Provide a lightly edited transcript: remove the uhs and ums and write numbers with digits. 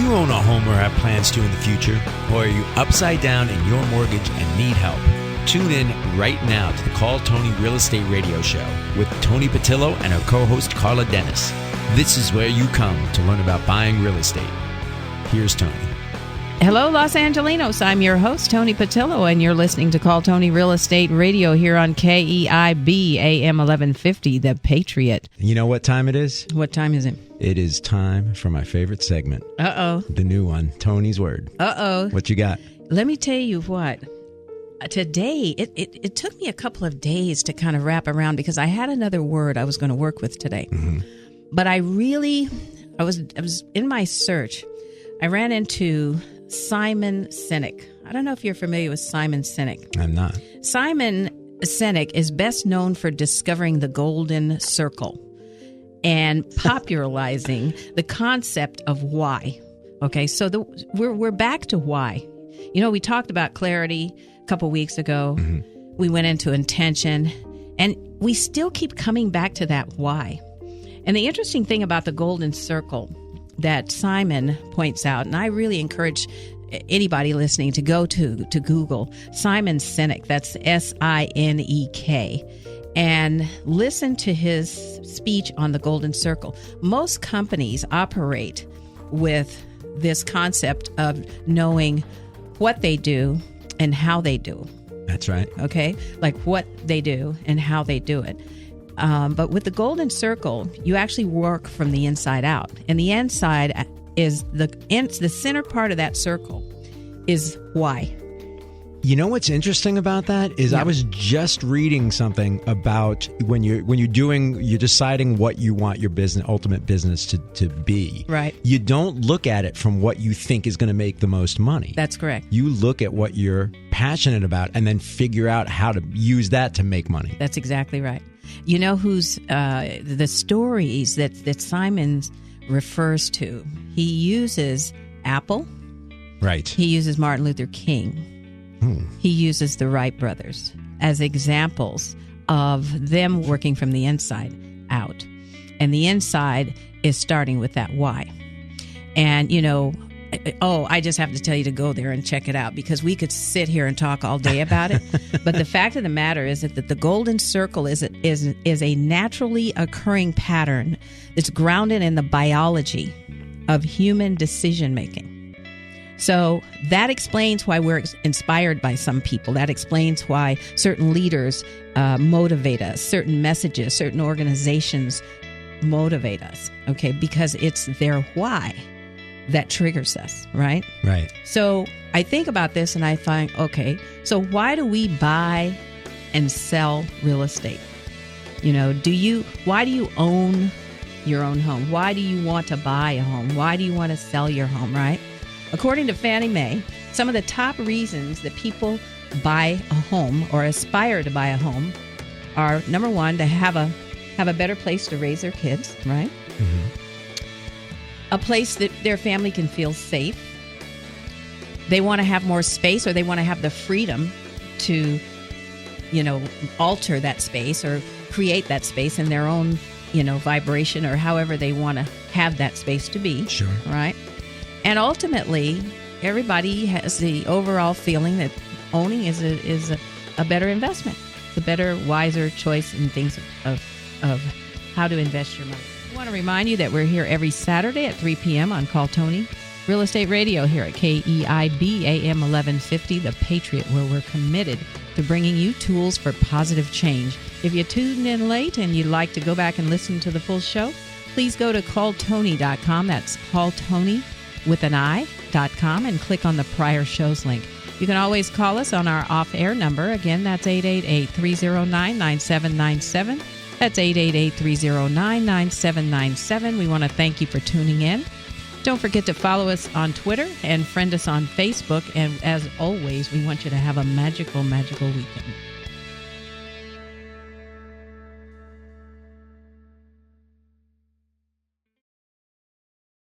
you own a home or have plans to in the future? Or are you upside down in your mortgage and need help? Tune in right now to the Call Toni Real Estate Radio Show with Toni Patillo and her co-host Carla Dennis. This is where you come to learn about buying real estate. Here's Toni. Hello, Los Angelinos. I'm your host, Toni Patillo, and you're listening to Call Toni Real Estate Radio here on KEIB AM 1150, The Patriot. You know what time it is? What time is it? It is time for my favorite segment. Uh-oh. The new one, Toni's Word. Uh-oh. What you got? Let me tell you what. Today, it took me a couple of days to kind of wrap around because I had another word I was going to work with today. Mm-hmm. But I was in my search. I ran into Simon Sinek. I don't know if you're familiar with Simon Sinek. I'm not. Simon Sinek is best known for discovering the golden circle and popularizing the concept of why. Okay, so we're back to why. You know, we talked about clarity a couple weeks ago. Mm-hmm. We went into intention, and we still keep coming back to that why. And the interesting thing about the golden circle that Simon points out, and I really encourage anybody listening to go to Google Simon Sinek, that's Sinek, and listen to his speech on the golden circle. Most companies operate with this concept of knowing what they do and how they do. That's right. Okay? Like what they do and how they do it. But with the golden circle, you actually work from the inside out. And the inside is the center part of that circle is why. You know what's interesting about that is I was just reading something about when you're deciding what you want your ultimate business to be. Right. You don't look at it from what you think is going to make the most money. That's correct. You look at what you're passionate about and then figure out how to use that to make money. That's exactly right. You know who's the stories that Simon refers to? He uses Apple. Right. He uses Martin Luther King. He uses the Wright brothers as examples of them working from the inside out. And the inside is starting with that why. And, you know, I just have to tell you to go there and check it out because we could sit here and talk all day about it. But the fact of the matter is that the golden circle is a naturally occurring pattern that's grounded in the biology of human decision making. So that explains why we're inspired by some people. That explains why certain leaders motivate us, certain messages, certain organizations motivate us, okay? Because it's their why that triggers us, right? Right. So I think about this and I find, okay, so why do we buy and sell real estate? You know, why do you own your own home? Why do you want to buy a home? Why do you want to sell your home, right? According to Fannie Mae, some of the top reasons that people buy a home or aspire to buy a home are, number one, to have a better place to raise their kids, right? Mm-hmm. A place that their family can feel safe. They want to have more space, or they want to have the freedom to, you know, alter that space or create that space in their own, you know, vibration or however they want to have that space to be. Sure. Right? And ultimately, everybody has the overall feeling that owning is a better investment. It's a better, wiser choice in things of how to invest your money. I want to remind you that we're here every Saturday at 3 p.m. on Call Toni Real Estate Radio here at KEIB AM 1150, The Patriot, where we're committed to bringing you tools for positive change. If you tuned in late and you'd like to go back and listen to the full show, please go to calltoni.com. That's calltoni with an I.com and click on the prior shows link. You can always call us on our off-air number. Again, that's 888-309-9797. That's 888-309-9797. We want to thank you for tuning in. Don't forget to follow us on Twitter and friend us on Facebook. And as always, we want you to have a magical, magical weekend.